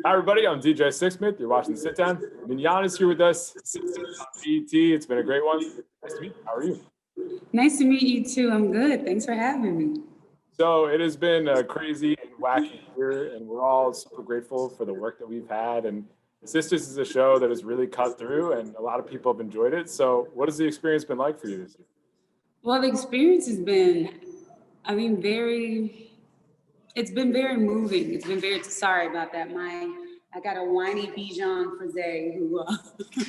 Hi, everybody. I'm DJ Sixsmith. You're watching the Sit Down. Mignon is here with us. Sistas on BET. It's been a great one. Nice to meet you. How are you? Nice to meet you too. I'm good. Thanks for having me. So it has been a crazy and wacky year, and we're all super grateful for the work that we've had. And Sisters is a show that has really cut through, and a lot of people have enjoyed it. So what has the experience been like for you this year? Well, the experience has been, it's been very moving. It's been very, sorry about that. I got a whiny Bichon Frise who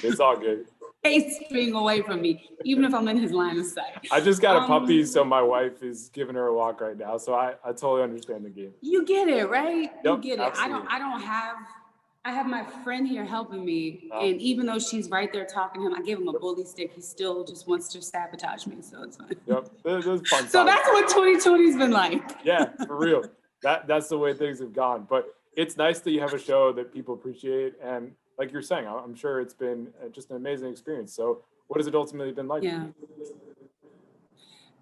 It's all good. hates being away from me, even if I'm in his line of sight. I just got a puppy, so my wife is giving her a walk right now. So I totally understand the game. You get it, right? Yep, You get it. absolutely. I have my friend here helping me, and even though she's right there talking to him, I gave him a bully stick. He still just wants to sabotage me, so it's fine. Yep, those fun So times. that's what 2020's been like. Yeah, for real. That's the way things have gone. But it's nice that you have a show that people appreciate, and like you're saying, I'm sure it's been just an amazing experience. So what has it ultimately been like? Yeah,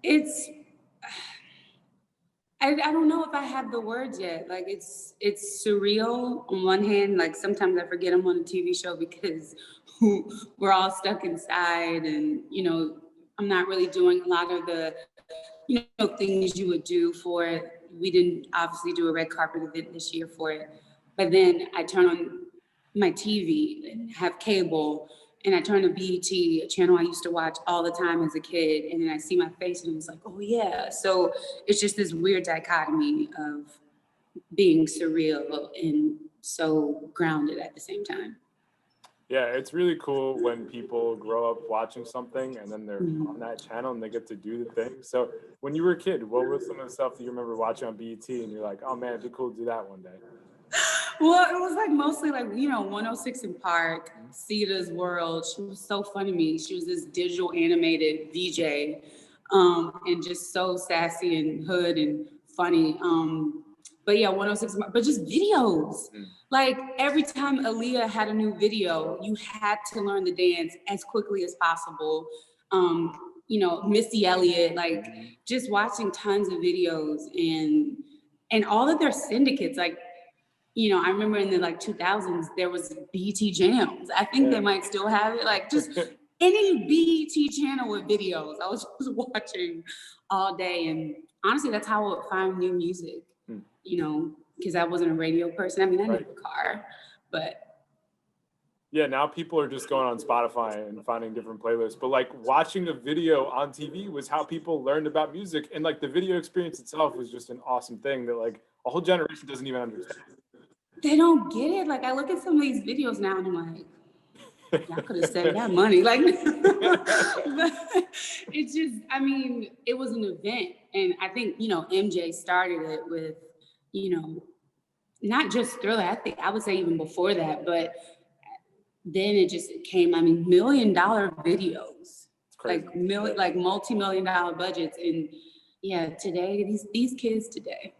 it's. I don't know if I have the words yet. Like it's surreal on one hand. Like sometimes I forget I'm on a TV show because we're all stuck inside, and I'm not really doing a lot of the things you would do for it. We didn't obviously do a red carpet event this year for it, but then I turn on my TV and have cable, and I turn to BET, a channel I used to watch all the time as a kid, and then I see my face and it's like, oh yeah. So it's just this weird dichotomy of being surreal and so grounded at the same time. Yeah, it's really cool when people grow up watching something and then they're on that channel and they get to do the thing. So when you were a kid, what was some of the stuff that you remember watching on BET and you're like, oh man, it'd be cool to do that one day? Well, it was like mostly like, 106 in Park, Sita's World. She was so funny to me. She was this digital animated VJ, and just so sassy and hood and funny. But yeah, 106 in Park, but just videos. Like every time Aaliyah had a new video, you had to learn the dance as quickly as possible. Missy Elliott, like just watching tons of videos and all of their syndicates, like, I remember in the 2000s, there was BET Jams. I think they might still have it. Like just any BET channel with videos, I was just watching all day. And honestly, that's how I would find new music, because I wasn't a radio person. I mean, I didn't have a car, but. Yeah, now people are just going on Spotify and finding different playlists. But like watching a video on TV was how people learned about music. And like the video experience itself was just an awesome thing that like a whole generation doesn't even understand. They don't get it. Like I look at some of these videos now and I'm like, y'all could have saved that money. Like, but it's just, it was an event. And I think, MJ started it with, not just Thriller. I would say even before that, but then it just came, $1 million videos, like multi-million-dollar budgets. And yeah, today, these kids today.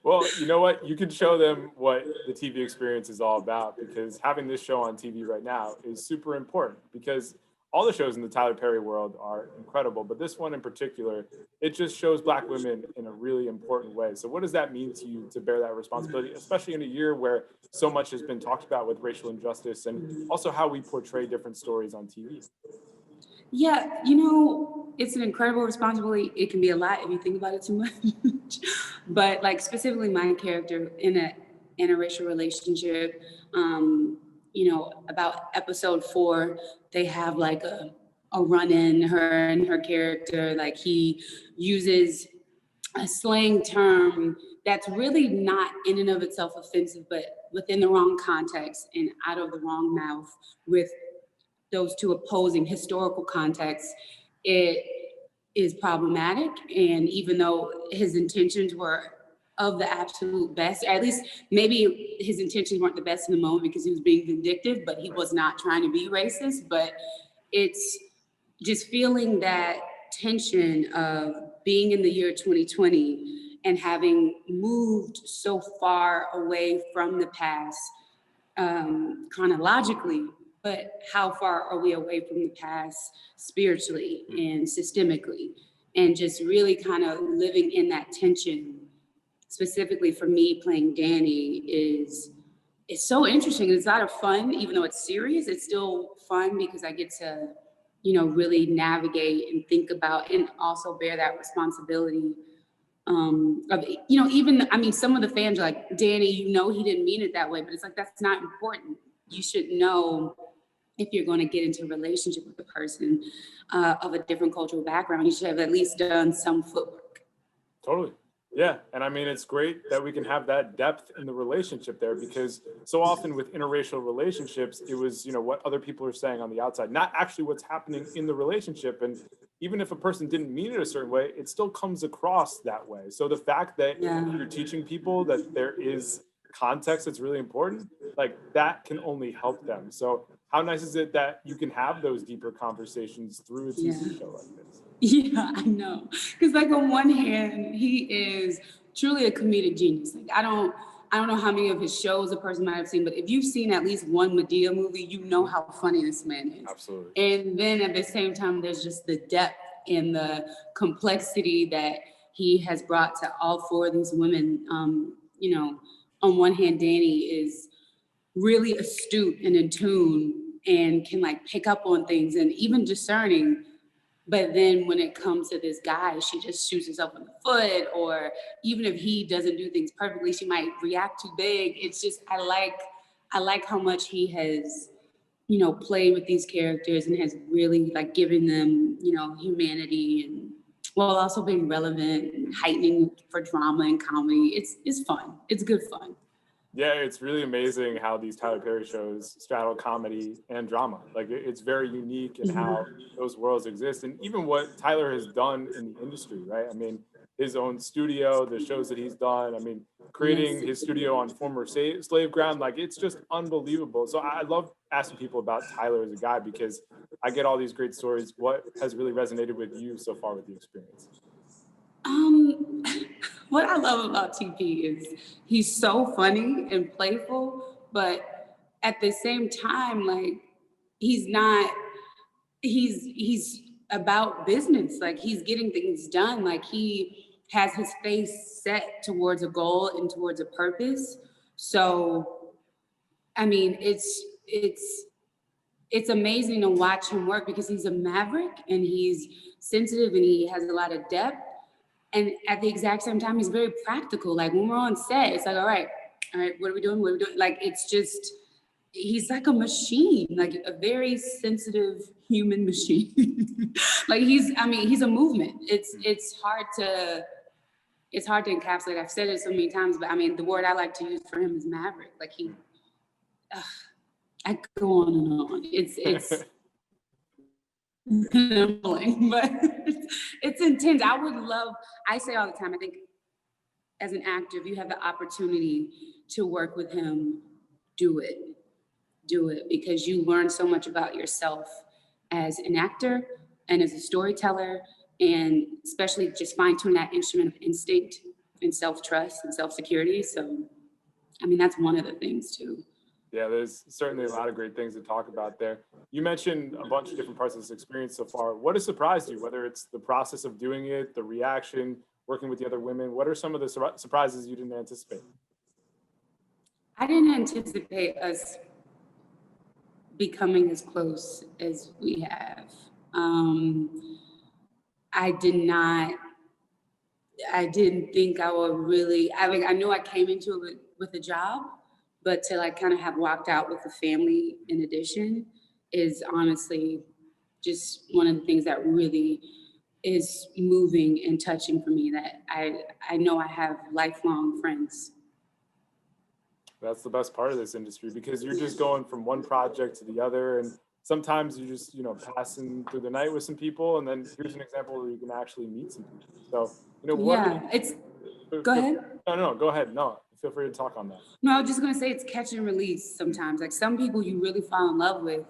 Well, you know what? You can show them what the TV experience is all about, because having this show on TV right now is super important, because all the shows in the Tyler Perry world are incredible, but this one in particular, it just shows Black women in a really important way. So what does that mean to you to bear that responsibility, especially in a year where so much has been talked about with racial injustice and also how we portray different stories on TV? Yeah, it's an incredible responsibility. It can be a lot if you think about it too much. But like specifically my character in a interracial relationship, about episode 4, they have like a run-in, her and her character. Like he uses a slang term that's really not in and of itself offensive, but within the wrong context and out of the wrong mouth with those two opposing historical contexts, it is problematic. And even though his intentions were of the absolute best, or at least maybe his intentions weren't the best in the moment because he was being vindictive, but he was not trying to be racist. But it's just feeling that tension of being in the year 2020 and having moved so far away from the past, chronologically, but how far are we away from the past spiritually and systemically, and just really kind of living in that tension specifically for me playing Danny it's so interesting. It's a lot of fun, even though it's serious, it's still fun because I get to, really navigate and think about and also bear that responsibility of, even, I mean, some of the fans are like, Danny, he didn't mean it that way, but it's like, that's not important. You should know if you're going to get into a relationship with a person of a different cultural background, you should have at least done some footwork. Totally. Yeah. And I mean, it's great that we can have that depth in the relationship there, because so often with interracial relationships, it was, what other people are saying on the outside, not actually what's happening in the relationship. And even if a person didn't mean it a certain way, it still comes across that way. So the fact that you're teaching people that there is context that's really important, like that can only help them. So how nice is it that you can have those deeper conversations through a TV show like this? Yeah, I know. Because like on one hand, he is truly a comedic genius. Like I don't know how many of his shows a person might have seen, but if you've seen at least one Medea movie, you know how funny this man is. Absolutely. And then at the same time, there's just the depth and the complexity that he has brought to all four of these women. On one hand, Danny is really astute and in tune and can like pick up on things and even discerning. But then when it comes to this guy, she just shoots herself in the foot, or even if he doesn't do things perfectly, she might react too big. It's just, I like how much he has, played with these characters and has really like given them, humanity, and while also being relevant and heightening for drama and comedy. It's fun. It's good fun. Yeah, it's really amazing how these Tyler Perry shows straddle comedy and drama. Like it's very unique in how those worlds exist, and even what Tyler has done in the industry, right? I mean, his own studio, the shows that he's done. I mean, creating his studio on former slave ground, like it's just unbelievable. So I love asking people about Tyler as a guy, because I get all these great stories. What has really resonated with you so far with the experience? What I love about TP is he's so funny and playful, but at the same time, like he's not, he's about business. Like he's getting things done. Like he has his face set towards a goal and towards a purpose. So, I mean, it's amazing to watch him work because he's a maverick and he's sensitive and he has a lot of depth. And at the exact same time, he's very practical. Like when we're on set, it's like, all right, what are we doing? What are we doing? Like, it's just, he's like a machine, like a very sensitive human machine. Like he's a movement. It's hard to encapsulate. I've said it so many times, but I mean, the word I like to use for him is maverick. Like I could go on and on. It's but it's intense. I say all the time, I think as an actor, if you have the opportunity to work with him, do it, because you learn so much about yourself as an actor and as a storyteller, and especially just fine-tune that instrument of instinct and self-trust and self-security. So, I mean, that's one of the things too. Yeah, there's certainly a lot of great things to talk about there. You mentioned a bunch of different parts of this experience so far. What has surprised you, whether it's the process of doing it, the reaction, working with the other women? What are some of the surprises you didn't anticipate? I didn't anticipate us becoming as close as we have. I didn't think I would really, I knew I came into it with a job, but to like kind of have walked out with a family in addition is honestly just one of the things that really is moving and touching for me, that I know I have lifelong friends. That's the best part of this industry, because you're just going from one project to the other, and sometimes you just, passing through the night with some people, and then here's an example where you can actually meet some people. So, go ahead. No, go ahead. No, feel free to talk on that. No, I was just gonna say it's catch and release sometimes. Like some people you really fall in love with,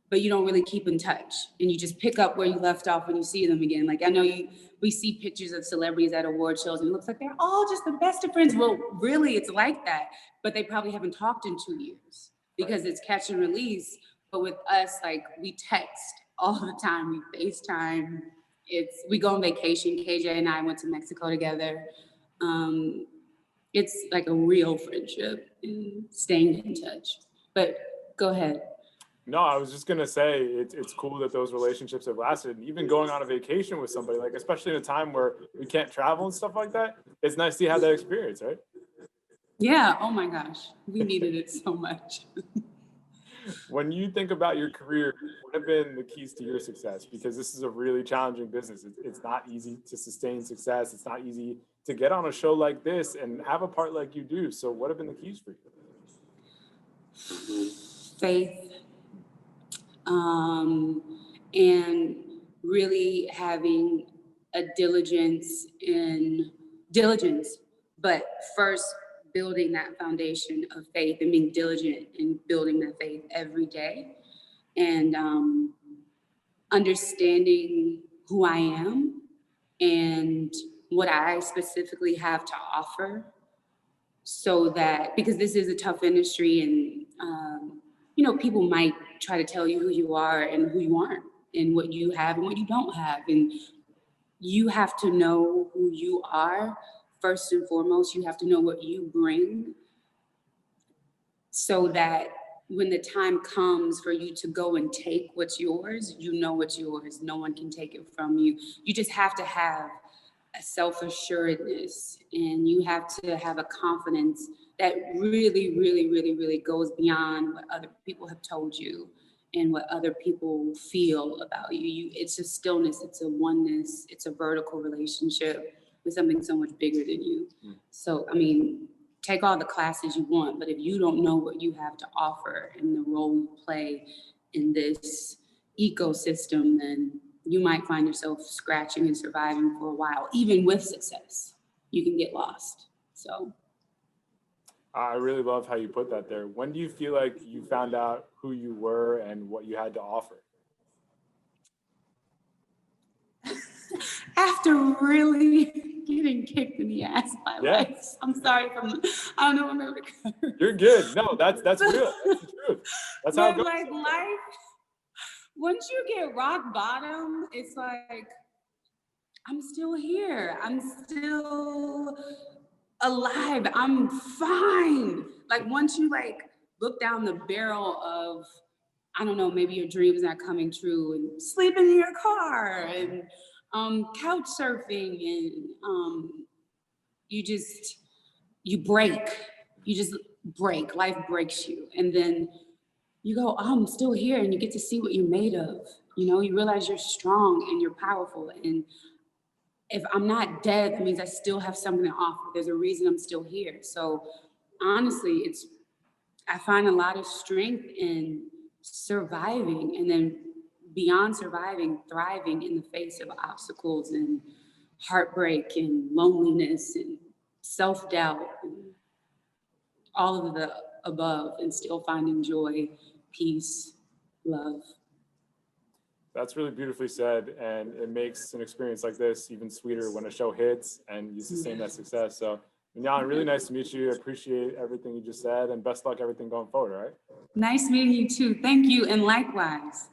but you don't really keep in touch, and you just pick up where you left off when you see them again. Like I know we see pictures of celebrities at award shows and it looks like they're all just the best of friends. Well, really it's like that, but they probably haven't talked in 2 years because it's catch and release. But with us, like we text all the time, we FaceTime. We go on vacation. KJ and I went to Mexico together. it's like a real friendship and staying in touch. But go ahead. No, I was just gonna say it's cool that those relationships have lasted. And even going on a vacation with somebody, like especially in a time where we can't travel and stuff like that, it's nice to have that experience, right? Yeah, oh my gosh, we needed it so much. When you think about your career, what have been the keys to your success? Because this is a really challenging business. It's not easy to sustain success. It's not easy to get on a show like this and have a part like you do. So, what have been the keys for you? Faith, um, and really having a diligence, but first building that foundation of faith and being diligent in building that faith every day, and understanding who I am and what I specifically have to offer, so that, because this is a tough industry, and people might try to tell you who you are and who you aren't, and what you have and what you don't have, and you have to know who you are first and foremost. You have to know what you bring, so that when the time comes for you to go and take what's yours, you know what's yours. No one can take it from you. You just have to have a self-assuredness, and you have to have a confidence that really, really, really, really goes beyond what other people have told you and what other people feel about you. It's a stillness, it's a oneness, it's a vertical relationship with something so much bigger than you. So, I mean, take all the classes you want, but if you don't know what you have to offer and the role you play in this ecosystem, then you might find yourself scratching and surviving for a while. Even with success, you can get lost. So I really love how you put that there. When do you feel like you found out who you were and what you had to offer? after really getting kicked in the ass by Yeah. life, I'm sorry I don't know what I'm able to. You're good. No, that's real. That's the truth. That's how it But goes. like life, once you get rock bottom, it's like, I'm still here. I'm still alive. I'm fine. Like once you like look down the barrel of, I don't know, maybe your dream's not coming true, and sleeping in your car, and couch surfing, and you break. You just break. Life breaks you, and then you go, oh, I'm still here, and you get to see what you're made of. You realize you're strong and you're powerful, and if I'm not dead, that means I still have something to offer. There's a reason I'm still here. So honestly, I find a lot of strength in surviving, and then beyond surviving, thriving in the face of obstacles and heartbreak and loneliness and self-doubt and all of the above, and still finding joy, peace, love. That's really beautifully said, and it makes an experience like this even sweeter when a show hits and you sustain that success. So, Mignon, really nice to meet you. I appreciate everything you just said, and best luck everything going forward, all right? Nice meeting you too. Thank you, and likewise.